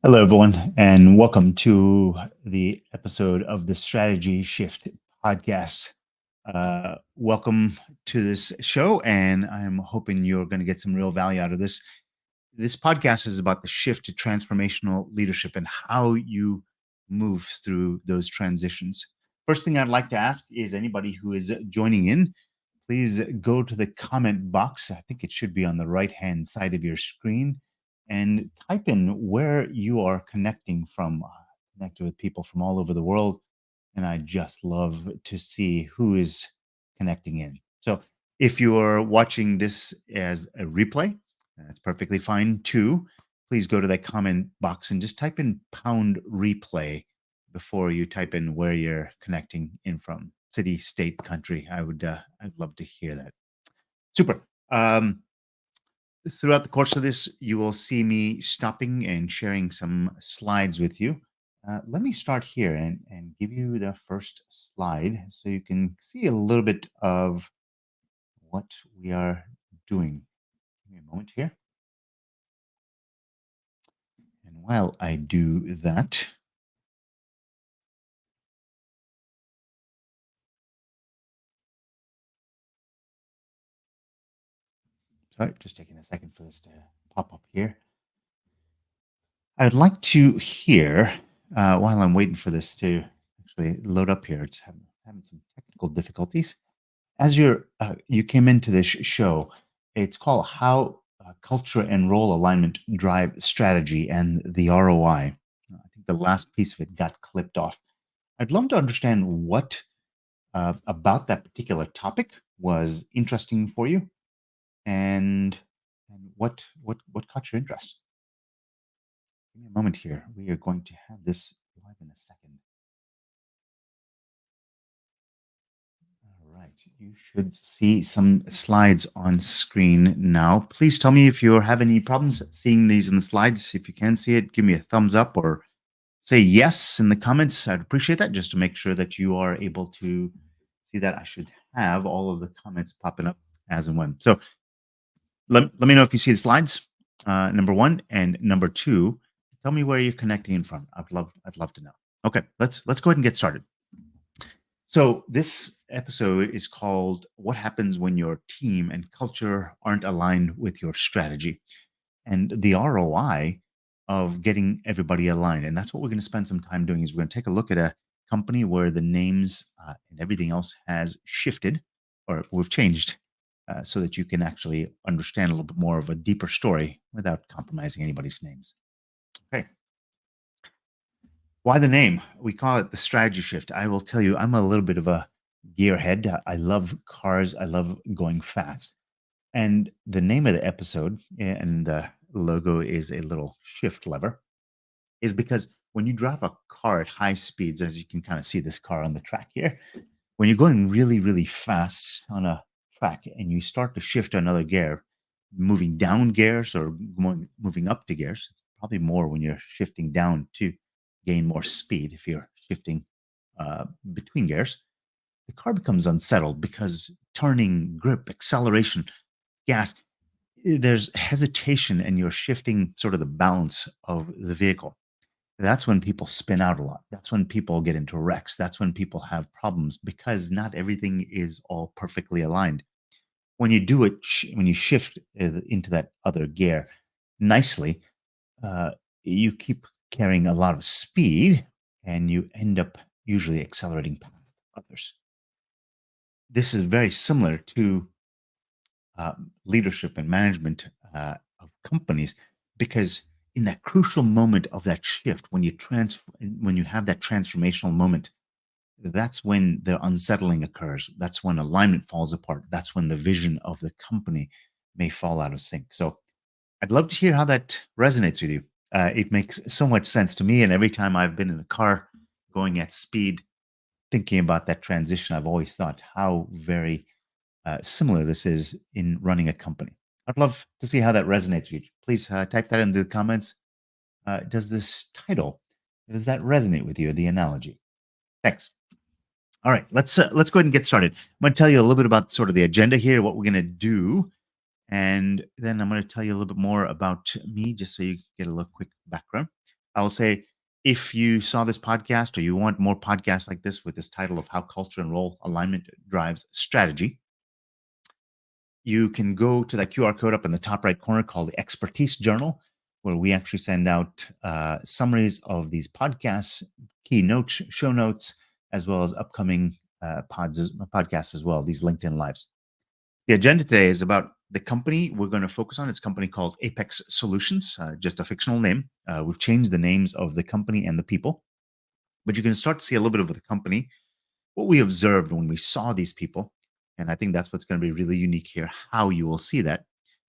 Hello, everyone, and welcome to the episode of the Strategy Shift podcast. Welcome to this show, and I'm hoping you're going to get some real value out of this. This podcast is about the shift to transformational leadership and how you move through those transitions. First thing I'd like to ask is anybody who is joining in, please go to the comment box. I think it should be on the right hand side of your screen and type in where you are connecting from. Connected with people from all over the world. And I just love to see who is connecting in. So if you're watching this as a replay, that's perfectly fine too. Please go to that comment box and just type in pound replay before you type in where you're connecting in from. City, state, country. I'd love to hear that. Super. Throughout the course of this, you will see me stopping and sharing some slides with you. Let me start here and give you the first slide so you can see a little bit of what we are doing. Give me a moment here. And while I do that, sorry, just taking a second for this to pop up here. I'd like to hear, while I'm waiting for this to actually load up here, it's having some technical difficulties. As you came into this show, it's called How Culture and Role Alignment Drive Strategy and the ROI. I think the last piece of it got clipped off. I'd love to understand what about that particular topic was interesting for you, and what caught your interest. Give me a moment here. We are going to have this live in a second. All right, you should see some slides on screen now. Please tell me if you have any problems seeing these in the slides. If you can see it, give me a thumbs up or say yes in the comments. I'd appreciate that just to make sure that you are able to see that. I should have all of the comments popping up as and when. So let me know if you see the slides, number one. And number two, tell me where you're connecting in from. I'd love to know. Okay, let's go ahead and get started. So this episode is called What Happens When Your Team and Culture Aren't Aligned with Your Strategy and the ROI of getting everybody aligned. And that's what we're going to spend some time doing is we're going to take a look at a company where the names and everything else has shifted or we've changed so that you can actually understand a little bit more of a deeper story without compromising anybody's names. Okay. Why the name? We call it the strategy shift. I will tell you, I'm a little bit of a gearhead. I love cars. I love going fast. And the name of the episode and the logo is a little shift lever, is because when you drive a car at high speeds, as you can kind of see this car on the track here, when you're going really, really fast on a track and you start to shift to another gear, moving down gears or moving up to gears, it's probably more when you're shifting down to gain more speed. If you're shifting between gears, the car becomes unsettled because turning, grip, acceleration, gas, there's hesitation and you're shifting sort of the balance of the vehicle. That's when people spin out a lot. That's when people get into wrecks. That's when people have problems because not everything is all perfectly aligned. When you do it, when you shift into that other gear nicely, uh, you keep carrying a lot of speed and you end up usually accelerating past others. This is very similar to leadership and management of companies because in that crucial moment of that shift when you have that transformational moment, that's when the unsettling occurs. That's when alignment falls apart. That's when the vision of the company may fall out of sync. So I'd love to hear how that resonates with you. It makes so much sense to me, and every time I've been in a car going at speed thinking about that transition, I've always thought how very similar this is in running a company. I'd love to see how that resonates with you. Please type that into the comments. Does this title, does that resonate with you, the analogy? Thanks. All right, let's go ahead and get started. I'm going to tell you a little bit about sort of the agenda here, what we're going to do, and then I'm going to tell you a little bit more about me, just so you get a little quick background. I will say, if you saw this podcast or you want more podcasts like this with this title of How Culture and Role Alignment Drives Strategy, you can go to that QR code up in the top right corner called the Expertise Journal, where we actually send out summaries of these podcasts, key notes, show notes, as well as upcoming podcasts as well, these LinkedIn Lives. The agenda today is about the company we're going to focus on. It's a company called Apex Solutions, just a fictional name. We've changed the names of the company and the people, but you can start to see a little bit of the company, what we observed when we saw these people. And I think that's what's going to be really unique here, how you will see that.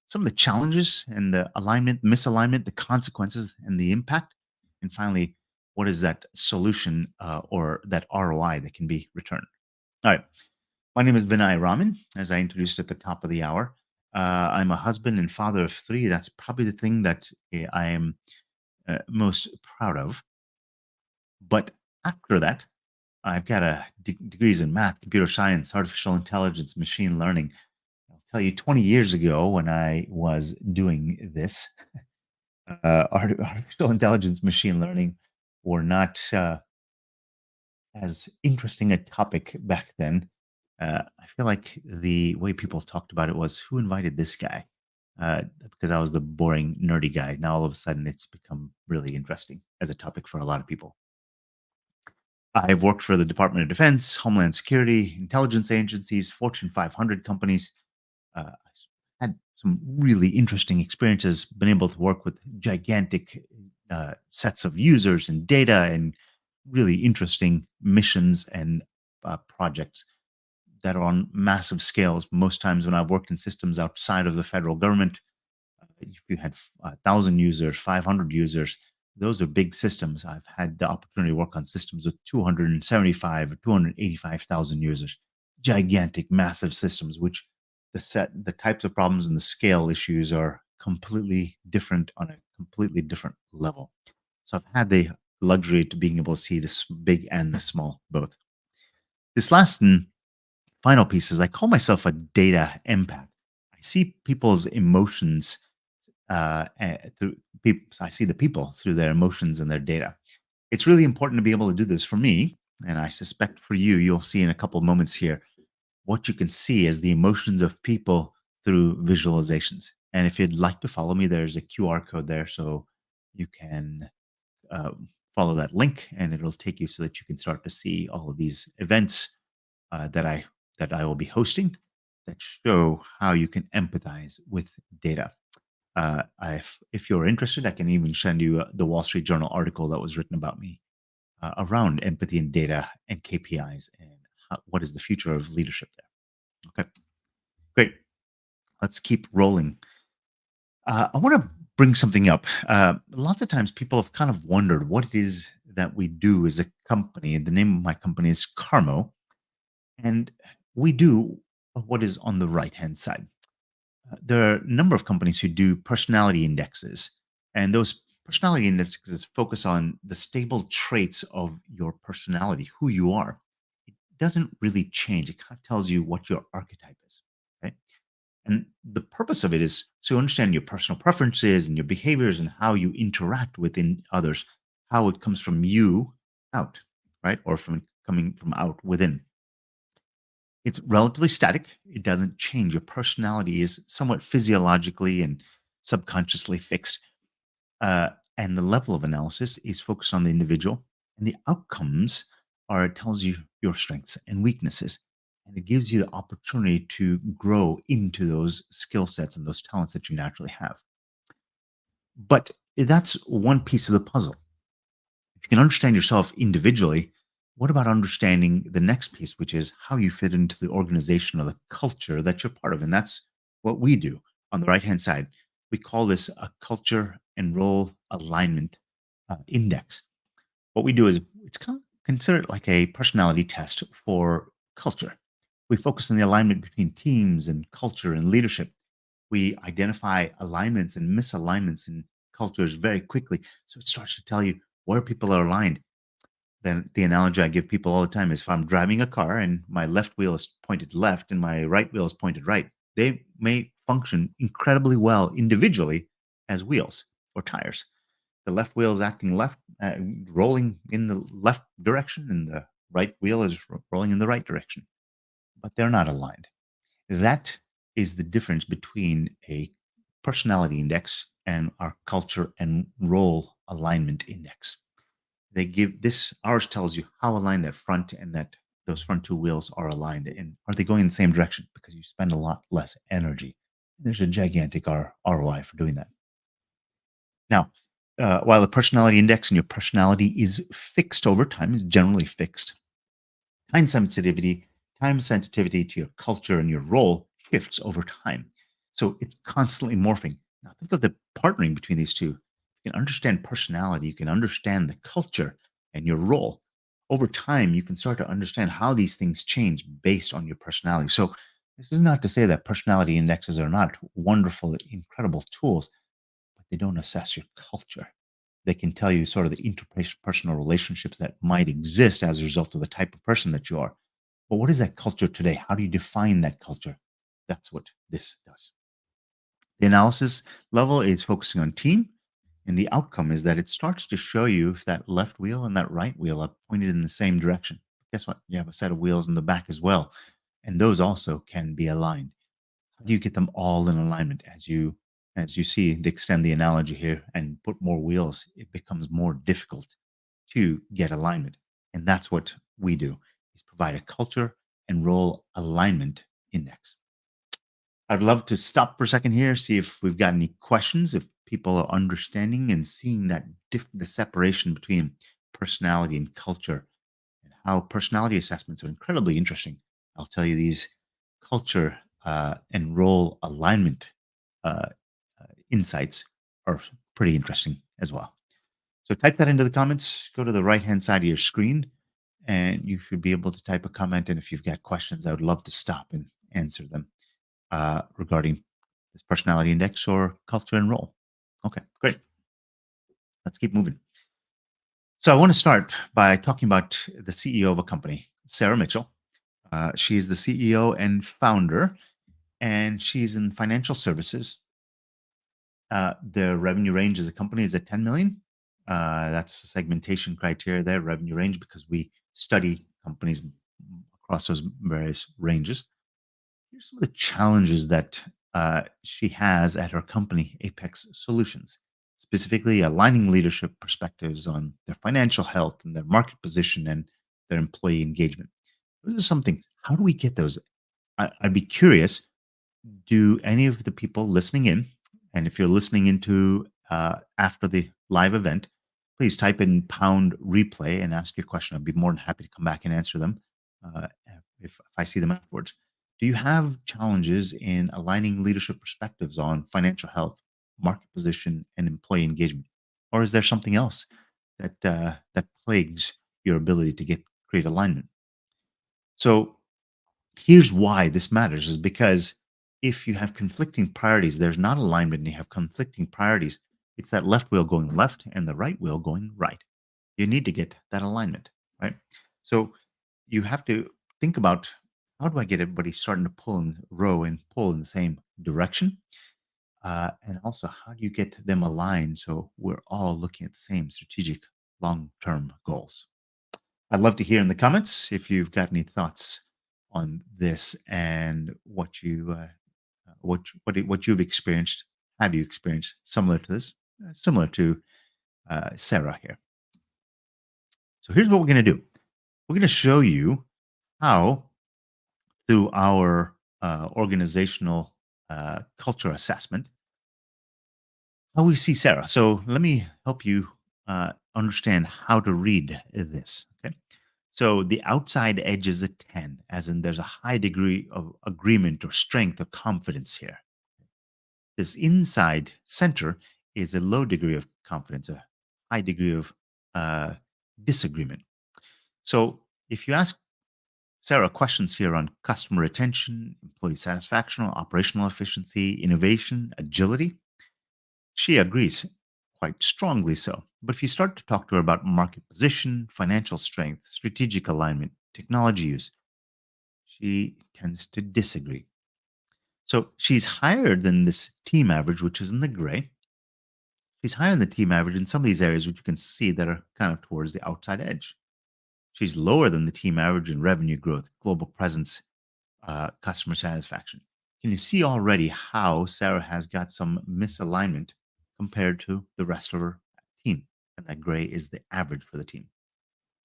Some of the challenges and the alignment, misalignment, the consequences and the impact. And finally, what is that solution or that ROI that can be returned? All right. My name is Vinay Raman, as I introduced at the top of the hour. I'm a husband and father of three. That's probably the thing that I am most proud of. But after that, I've got degrees in math, computer science, artificial intelligence, machine learning. I'll tell you, 20 years ago, when I was doing this, artificial intelligence, machine learning were not as interesting a topic back then. I feel like the way people talked about it was, who invited this guy? Because I was the boring, nerdy guy. Now all of a sudden, it's become really interesting as a topic for a lot of people. I've worked for the Department of Defense, Homeland Security, intelligence agencies, Fortune 500 companies. I've had some really interesting experiences, been able to work with gigantic sets of users and data and really interesting missions and projects that are on massive scales. Most times when I've worked in systems outside of the federal government, if you had 1,000 users, 500 users, those are big systems. I've had the opportunity to work on systems with 275 or 285,000 users, gigantic, massive systems, which the types of problems and the scale issues are completely different on a completely different level. So I've had the luxury to being able to see this big and the small both. This last and final piece is I call myself a data empath. I see people's emotions through people. I see the people through their emotions and their data. It's really important to be able to do this for me, and I suspect for you, you'll see in a couple of moments here what you can see as the emotions of people through visualizations. And if you'd like to follow me, there's a QR code there, so you can uh, follow that link, and it'll take you so that you can start to see all of these events uh, that I that I will be hosting that show how you can empathize with data. If you're interested, I can even send you the Wall Street Journal article that was written about me around empathy and data and KPIs and what is the future of leadership there. Okay, great. Let's keep rolling. I want to bring something up. Lots of times people have kind of wondered what it is that we do as a company. The name of my company is Carmo, and we do what is on the right hand side. There are a number of companies who do personality indexes, and those personality indexes focus on the stable traits of your personality, who you are. It doesn't really change. It kind of tells you what your archetype is. Right. And the purpose of it is to understand your personal preferences and your behaviors and how you interact within others, how it comes from you out, right? Or from coming from out within. It's relatively static. It doesn't change. Your personality is somewhat physiologically and subconsciously fixed. And the level of analysis is focused on the individual, and the outcomes are it tells you your strengths and weaknesses. And it gives you the opportunity to grow into those skill sets and those talents that you naturally have. But that's one piece of the puzzle. If you can understand yourself individually, what about understanding the next piece, which is how you fit into the organization or the culture that you're part of? And that's what we do on the right hand side. We call this a culture and role alignment index. What we do is it's kind of considered like a personality test for culture. We focus on the alignment between teams and culture and leadership. We identify alignments and misalignments in cultures very quickly. So it starts to tell you where people are aligned. Then the analogy I give people all the time is if I'm driving a car and my left wheel is pointed left and my right wheel is pointed right, they may function incredibly well individually as wheels or tires. The left wheel is acting left, rolling in the left direction, and the right wheel is rolling in the right direction, but they're not aligned. That is the difference between a personality index and our culture and role alignment index. They give this ours tells you how aligned that front and that those front two wheels are aligned, and are they going in the same direction, because you spend a lot less energy. There's a gigantic ROI for doing that. Now, while the personality index and your personality is fixed over time, is generally fixed, time sensitivity, time sensitivity to your culture and your role shifts over time. So it's constantly morphing. Now think of the partnering between these two. You can understand personality, you can understand the culture and your role. Over time, you can start to understand how these things change based on your personality. So this is not to say that personality indexes are not wonderful, incredible tools, but they don't assess your culture. They can tell you sort of the interpersonal relationships that might exist as a result of the type of person that you are. But what is that culture today? How do you define that culture? That's what this does. The analysis level is focusing on team, and the outcome is that it starts to show you if that left wheel and that right wheel are pointed in the same direction. Guess what? You have a set of wheels in the back as well, and those also can be aligned. How do you get them all in alignment? As you see, they extend the analogy here and put more wheels, it becomes more difficult to get alignment. And that's what we do, is provide a culture and role alignment index. I'd love to stop for a second here, see if we've got any questions, if people are understanding and seeing that the separation between personality and culture, and how personality assessments are incredibly interesting. I'll tell you, these culture and role alignment uh, insights are pretty interesting as well. So type that into the comments. Go to the right hand side of your screen, and you should be able to type a comment. And if you've got questions, I would love to stop and answer them regarding this personality index or culture and role. Okay, great. Let's keep moving. So I want to start by talking about the CEO of a company, Sarah Mitchell. She is the CEO and founder, and she's in financial services. The revenue range as a company is at 10 million. That's the segmentation criteria there, revenue range, because we study companies across those various ranges. Here's some of the challenges that she has at her company, Apex Solutions, specifically aligning leadership perspectives on their financial health and their market position and their employee engagement. Those are some things. How do we get those? I'd be curious, do any of the people listening in, and if you're listening into after the live event, please type in pound replay and ask your question. I'd be more than happy to come back and answer them uh, if I see them afterwards. Do you have challenges in aligning leadership perspectives on financial health, market position, and employee engagement, or is there something else that plagues your ability to get create alignment? So here's why this matters, is because if you have conflicting priorities, there's not alignment, and you have conflicting priorities, it's that left wheel going left and the right wheel going right. You need to get that alignment, right? So you have to think about, how do I get everybody starting to pull and row and pull in the same direction? And also, how do you get them aligned so we're all looking at the same strategic long term goals? I'd love to hear in the comments if you've got any thoughts on this and what you've experienced. Have you experienced similar to this? Similar to Sarah here. So here's what we're going to do. We're going to show you how, through our organizational culture assessment, how we see Sarah. So let me help you understand how to read this. Okay. So the outside edge is a 10, as in there's a high degree of agreement or strength or confidence here. This inside center is a low degree of confidence, a high degree of uh, disagreement. So if you ask Sarah questions here on customer retention, employee satisfaction, operational efficiency, innovation, agility, she agrees quite strongly so. But if you start to talk to her about market position, financial strength, strategic alignment, technology use, she tends to disagree. So she's higher than this team average, which is in the gray. She's higher than the team average in some of these areas, which you can see that are kind of towards the outside edge. She's lower than the team average in revenue growth, global presence, customer satisfaction. Can you see already how Sarah has got some misalignment compared to the rest of her team? And that gray is the average for the team.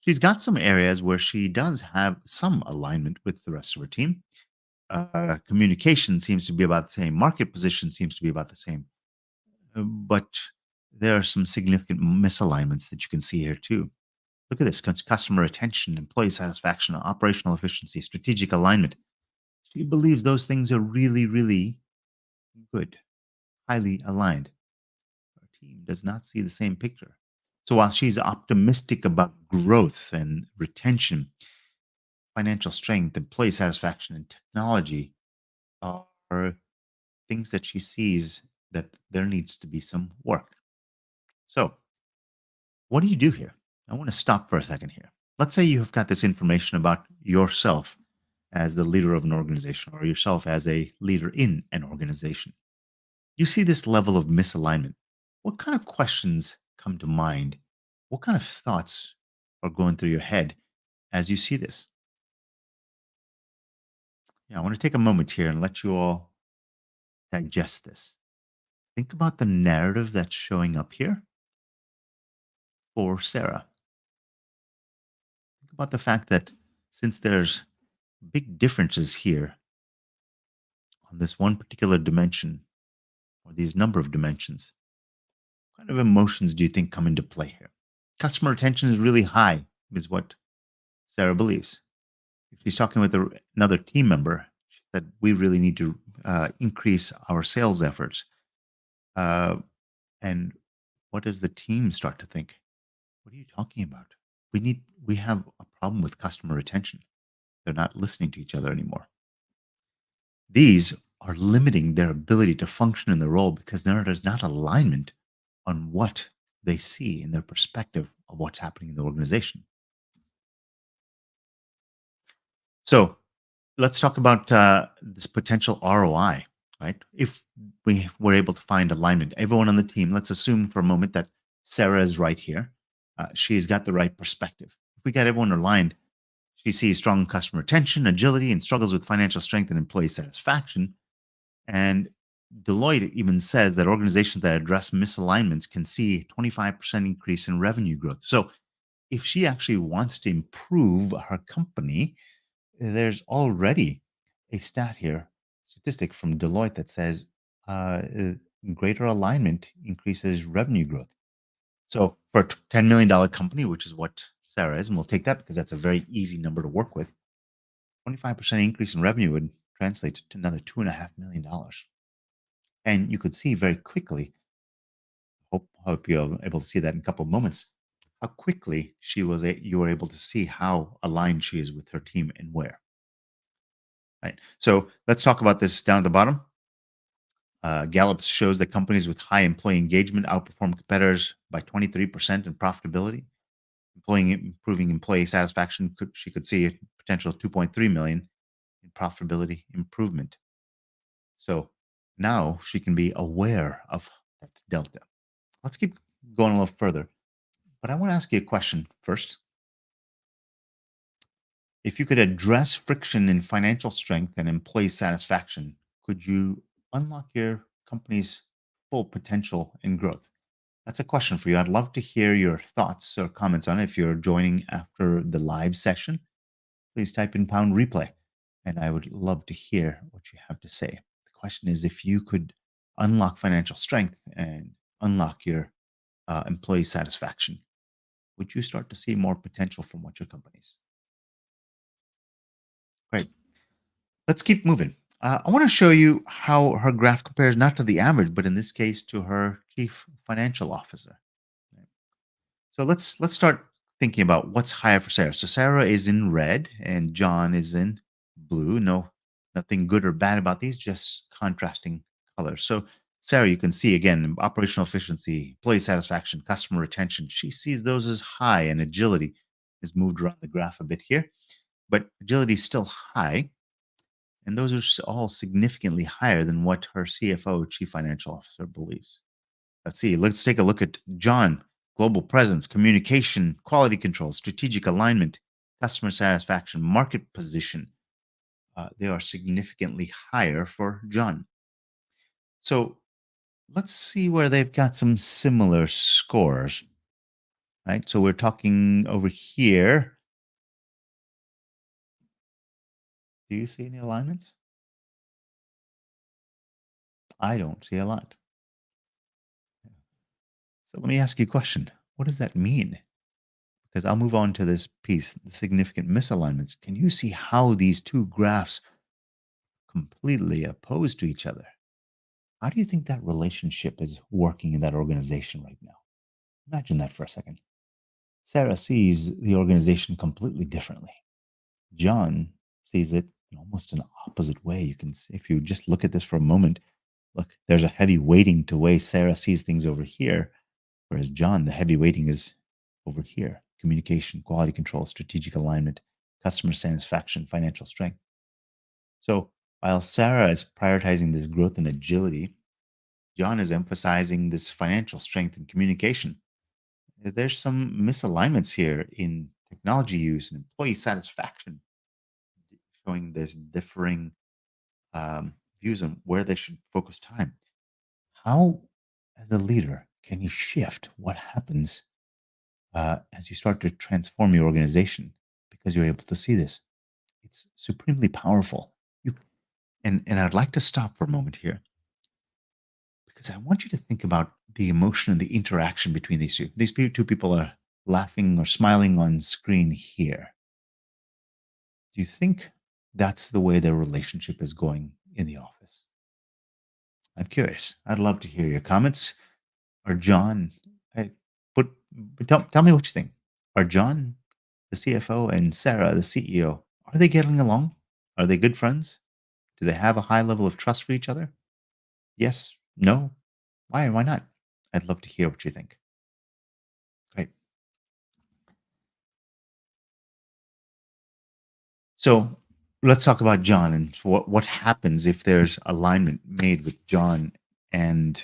She's got some areas where she does have some alignment with the rest of her team. Communication seems to be about the same. Market position seems to be about the same. But there are some significant misalignments that you can see here too. Look at this: customer retention, employee satisfaction, operational efficiency, strategic alignment. She believes those things are really, really good, highly aligned. Our team does not see the same picture. So while she's optimistic about growth and retention, financial strength, employee satisfaction, and technology are things that she sees that there needs to be some work. So, what do you do here? I want to stop for a second here. Let's say you have got this information about yourself as the leader of an organization or yourself as a leader in an organization. You see this level of misalignment. What kind of questions come to mind? What kind of thoughts are going through your head as you see this? Yeah, I want to take a moment here and let you all digest this. Think about the narrative that's showing up here for Sarah. Think about the fact that since there's big differences here on this one particular dimension or these number of dimensions, what kind of emotions do you think come into play here? Customer retention is really high, is what Sarah believes. If she's talking with another team member, she said, we really need to increase our sales efforts. Uh, and what does the team start to think? What are you talking about? We have a problem with customer retention. They're not listening to each other anymore. These are limiting their ability to function in the role because there is not alignment on what they see in their perspective of what's happening in the organization. So let's talk about this potential ROI, right? If we were able to find alignment, everyone on the team, let's assume for a moment that Sarah is right here. She's got the right perspective. If we got everyone aligned, she sees strong customer retention, agility, and struggles with financial strength and employee satisfaction. And Deloitte even says that organizations that address misalignments can see 25% increase in revenue growth. So if she actually wants to improve her company, there's already a stat here, statistic from Deloitte that says greater alignment increases revenue growth. So for a $10 million company, which is what Sarah is, and we'll take that because that's a very easy number to work with, 25% increase in revenue would translate to another $2.5 million. And you could see very quickly, hope you're able to see that in a couple of moments, how quickly you were able to see how aligned she is with her team and where. Right. So let's talk about this down at the bottom. Gallup shows that companies with high employee engagement outperform competitors by 23% in profitability. Improving employee satisfaction, she could see a potential 2.3 million in profitability improvement. So now she can be aware of that delta. Let's keep going a little further. But I want to ask you a question first. If you could address friction in financial strength and employee satisfaction, could you unlock your company's full potential and growth? That's a question for you. I'd love to hear your thoughts or comments on it. If you're joining after the live session, please type in pound replay, and I would love to hear what you have to say. The question is if you could unlock financial strength and unlock your employee satisfaction, would you start to see more potential from what your companies? Great. Let's keep moving. I want to show you how her graph compares not to the average, but in this case to her chief financial officer. Right? So let's start thinking about what's higher for Sarah. So Sarah is in red and John is in blue. No, nothing good or bad about these, just contrasting colors. So Sarah, you can see again operational efficiency, employee satisfaction, customer retention. She sees those as high, and agility is moved around the graph a bit here, but agility is still high. And those are all significantly higher than what her CFO, chief financial officer, believes. Let's see. Let's take a look at John. Global presence, communication, quality control, strategic alignment, customer satisfaction, market position. They are significantly higher for John. So let's see where they've got some similar scores, right? So we're talking over here. Do you see any alignments? I don't see a lot. So let me ask you a question. What does that mean? Because I'll move on to this piece, the significant misalignments. Can you see how these two graphs completely opposed to each other? How do you think that relationship is working in that organization right now? Imagine that for a second. Sarah sees the organization completely differently. John sees it in almost an opposite way. You can, if you just look at this for a moment, look, there's a heavy weighting to way Sarah sees things over here, whereas John, the heavy weighting is over here: communication, quality control, strategic alignment, customer satisfaction, financial strength. So while Sarah is prioritizing this growth and agility, John is emphasizing this financial strength and communication. There's some misalignments here in technology use and employee satisfaction, showing this differing views on where they should focus time. How, as a leader, can you shift what happens as you start to transform your organization because you're able to see this? It's supremely powerful. You and I'd like to stop for a moment here because I want you to think about the emotion and the interaction between these two. These two people are laughing or smiling on screen here. Do you think that's the way their relationship is going in the office? I'm curious. I'd love to hear your comments. Are John, I, but tell me what you think. Are John, the CFO, and Sarah, the CEO, are they getting along? Are they good friends? Do they have a high level of trust for each other? Yes? No? Why and why not? I'd love to hear what you think. Great. So let's talk about John and what happens if there's alignment made with John and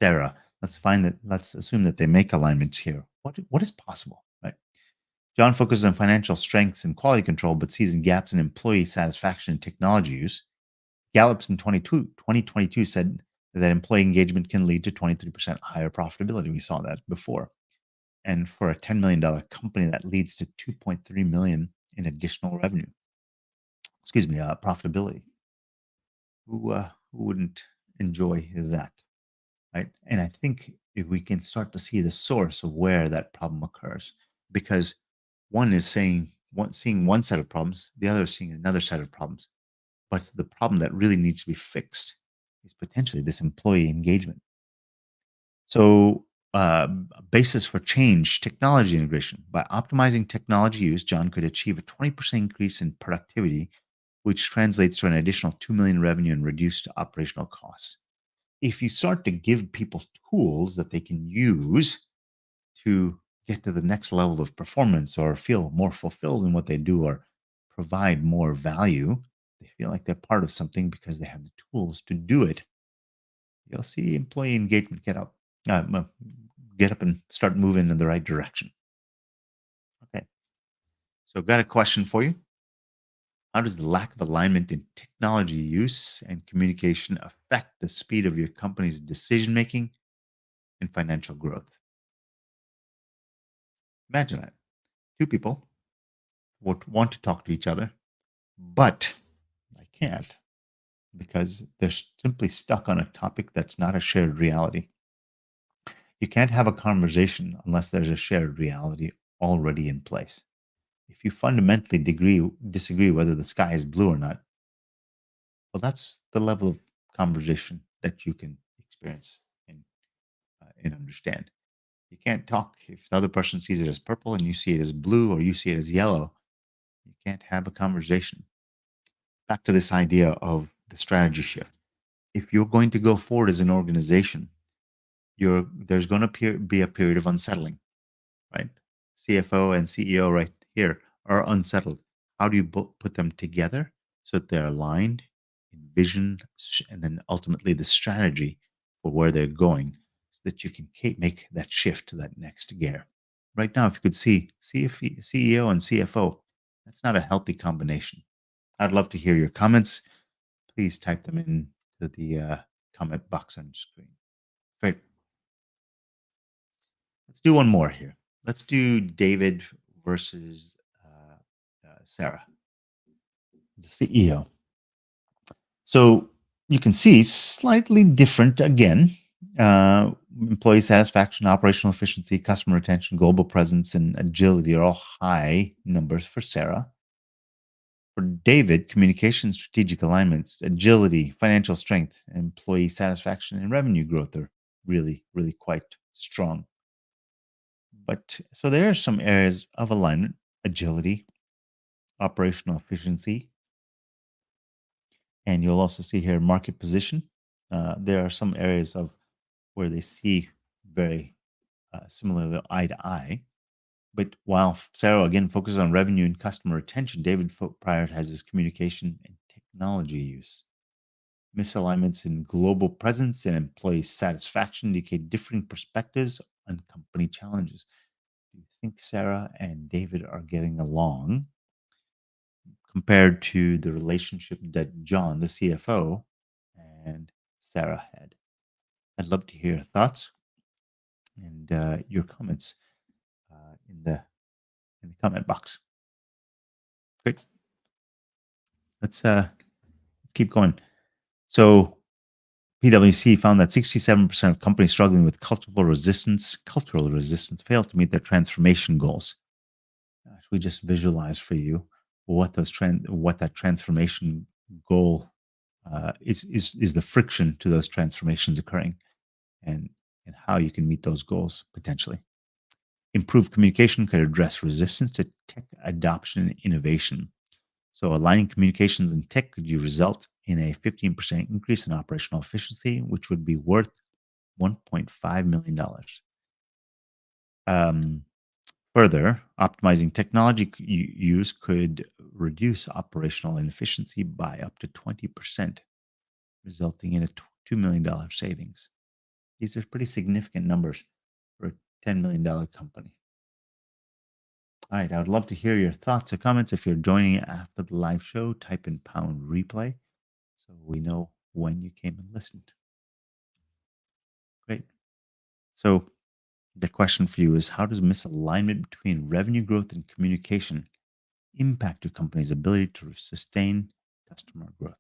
Sarah. Let's assume that they make alignments here. What is possible, right? John focuses on financial strengths and quality control, but sees gaps in employee satisfaction and technology use. Gallup's in 2022 said that employee engagement can lead to 23% higher profitability. We saw that before. And for a $10 million company, that leads to 2.3 million in additional revenue. Excuse me, profitability. Who wouldn't enjoy that, right? And I think if we can start to see the source of where that problem occurs, because one is seeing one set of problems, the other is seeing another set of problems. But the problem that really needs to be fixed is potentially this employee engagement. So, a basis for change, technology integration. By optimizing technology use, John could achieve a 20% increase in productivity, which translates to an additional 2 million revenue and reduced operational costs. If you start to give people tools that they can use to get to the next level of performance or feel more fulfilled in what they do or provide more value, they feel like they're part of something because they have the tools to do it. You'll see employee engagement get up and start moving in the right direction. Okay. So, I've got a question for you. How does the lack of alignment in technology use and communication affect the speed of your company's decision making and financial growth? Imagine that two people would want to talk to each other, but I can't because they're simply stuck on a topic that's not a shared reality. You can't have a conversation unless there's a shared reality already in place. If you fundamentally disagree whether the sky is blue or not, well, that's the level of conversation that you can experience and understand. You can't talk if the other person sees it as purple and you see it as blue or you see it as yellow. You can't have a conversation. Back to this idea of the strategy shift. If you're going to go forward as an organization, there's going to be a period of unsettling, right? CFO and CEO right here are unsettled. How do you put them together so that they're aligned in vision and then ultimately the strategy for where they're going? so that you can make that shift to that next gear. Right now, if you could see if CEO and CFO, that's not a healthy combination. I'd love to hear your comments. Please type them in to the comment box on your screen. Great. Let's do one more here. Let's do David versus Sarah, the CEO. So you can see slightly different again. Employee satisfaction, operational efficiency, customer retention, global presence, and agility are all high numbers for Sarah. For David, communication, strategic alignments, agility, financial strength, employee satisfaction, and revenue growth are really, really quite strong. But so there are some areas of alignment, agility, operational efficiency, and you'll also see here market position. There are some areas of where they see very similar eye to eye. But while Sarah again focuses on revenue and customer retention, David prioritizes communication and technology use. Misalignments in global presence and employee satisfaction indicate differing perspectives on company challenges. Do you think Sarah and David are getting along compared to the relationship that John, the CFO, and Sarah had? I'd love to hear your thoughts and your comments in the comment box. Great. Let's keep going. So PwC found that 67% of companies struggling with cultural resistance fail to meet their transformation goals. We just visualize for you what what that transformation goal is the friction to those transformations occurring, and how you can meet those goals potentially. Improved communication could address resistance to tech adoption and innovation. So aligning communications and tech could result in a 15% increase in operational efficiency, which would be worth $1.5 million. Further, optimizing technology use could reduce operational inefficiency by up to 20%, resulting in a $2 million savings. These are pretty significant numbers for a $10 million company. All right, I would love to hear your thoughts or comments. If you're joining after the live show, type in pound replay so we know when you came and listened. Great. So the question for you is, how does misalignment between revenue growth and communication impact your company's ability to sustain customer growth?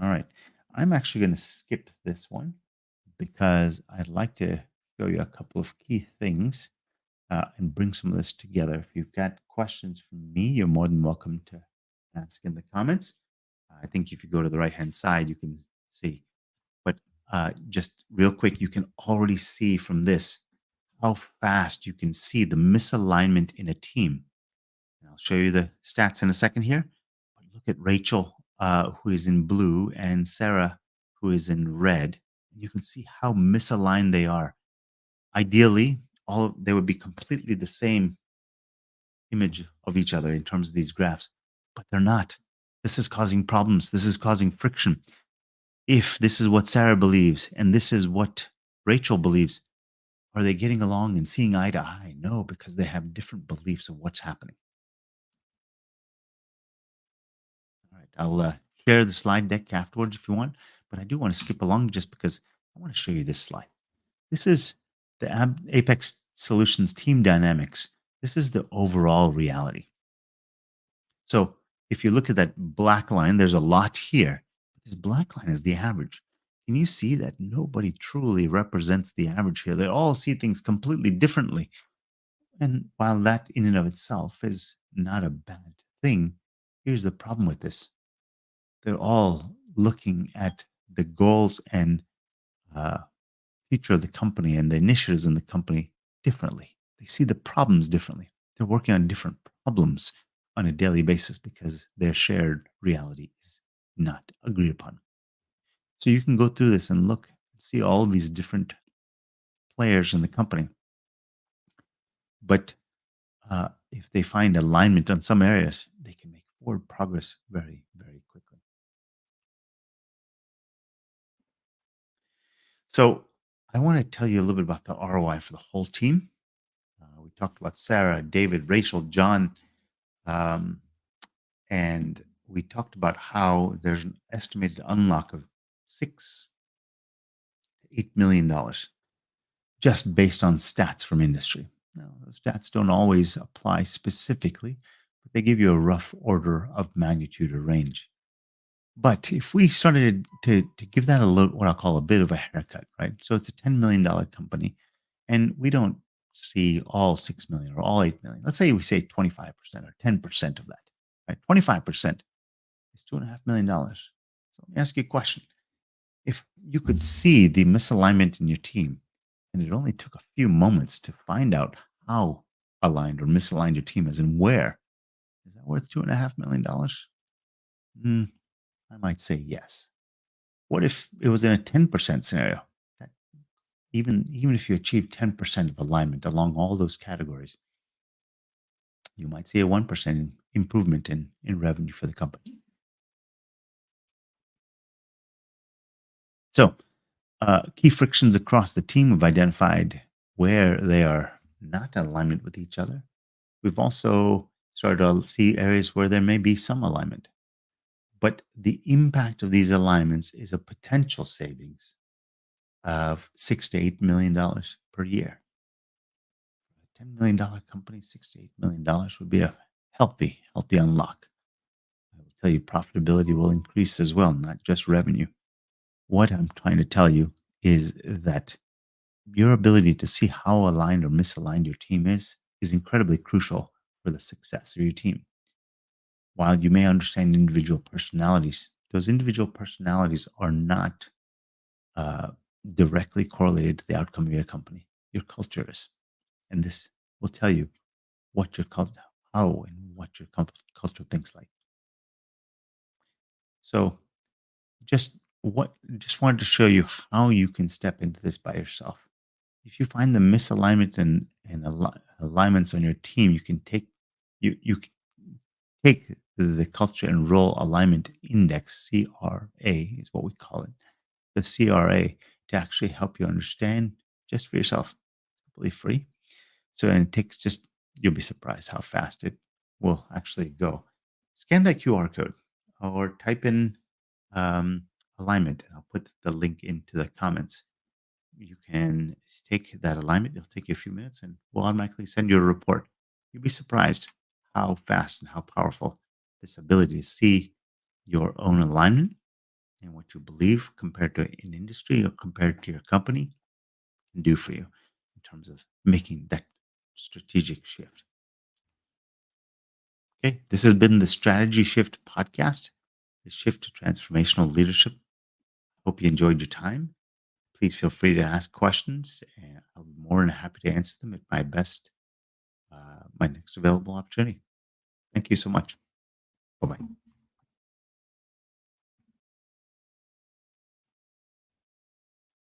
All right. I'm actually going to skip this one because I'd like to show you a couple of key things and bring some of this together. If you've got questions for me, you're more than welcome to ask in the comments. I think if you go to the right-hand side, you can see. But just real quick, you can already see from this how fast you can see the misalignment in a team. And I'll show you the stats in a second here. But look at Rachel, who is in blue, and Sarah, who is in red. And you can see how misaligned they are. Ideally, they would be completely the same image of each other in terms of these graphs, but they're not. This is causing problems. This is causing friction. If this is what Sarah believes and this is what Rachel believes, are they getting along and seeing eye to eye? No, because they have different beliefs of what's happening. All right, I'll share the slide deck afterwards if you want, but I do want to skip along just because I want to show you this slide. This is the Apex Solutions team dynamics. This is the overall reality. So if you look at that black line, there's a lot here. This black line is the average. Can you see that nobody truly represents the average here? They all see things completely differently. And while that in and of itself is not a bad thing, here's the problem with this. They're all looking at the goals and future of the company and the initiatives in the company differently. They see the problems differently. They're working on different problems on a daily basis because their shared reality is not agreed upon. So you can go through this and look and see all of these different players in the company. But if they find alignment on some areas, they can make forward progress very, very quickly. So I want to tell you a little bit about the ROI for the whole team. We talked about Sarah, David, Rachel, John, um, and we talked about how there's an estimated unlock of 6 to $8 million just based on stats from industry. Now, those stats don't always apply specifically, but they give you a rough order of magnitude or range. But if we started to give that a little, what I'll call a bit of a haircut, right? So it's a $10 million company, and we don't see all 6 million or all 8 million. Let's say we say 25% or 10% of that, right? 25% is $2.5 million. So let me ask you a question: if you could see the misalignment in your team, and it only took a few moments to find out how aligned or misaligned your team is and where, is that worth $2.5 million? Mm, I might say yes. What if it was in a 10% scenario? That even if you achieve 10% of alignment along all those categories, you might see a 1% improvement in revenue for the company. So, key frictions across the team have identified where they are not in alignment with each other. We've also started to see areas where there may be some alignment, but the impact of these alignments is a potential savings of $6 to $8 million per year. $10 million company, $6 to $8 million would be a healthy unlock. I will tell you, profitability will increase as well, not just revenue. What I'm trying to tell you is that your ability to see how aligned or misaligned your team is incredibly crucial for the success of your team. While you may understand individual personalities, those individual personalities are not uh, directly correlated to the outcome of your company. Your culture is, and this will tell you what your culture, how and what your culture thinks like. So, just wanted to show you how you can step into this by yourself. If you find the misalignment and alignments on your team, you can take take the culture and role alignment index, CRA is what we call it, the CRA, to actually help you understand just for yourself, completely free. So, and it takes just, you'll be surprised how fast it will actually go. Scan that QR code or type in um, alignment, and I'll put the link into the comments. You can take that alignment, it'll take you a few minutes, and we'll automatically send you a report. You'll be surprised how fast and how powerful this ability to see your own alignment and what you believe compared to an industry or compared to your company can do for you in terms of making that strategic shift. Okay, this has been the Strategy Shift podcast, the shift to transformational leadership. Hope you enjoyed your time. Please feel free to ask questions, and I'll be more than happy to answer them at my best, my next available opportunity. Thank you so much. Bye bye.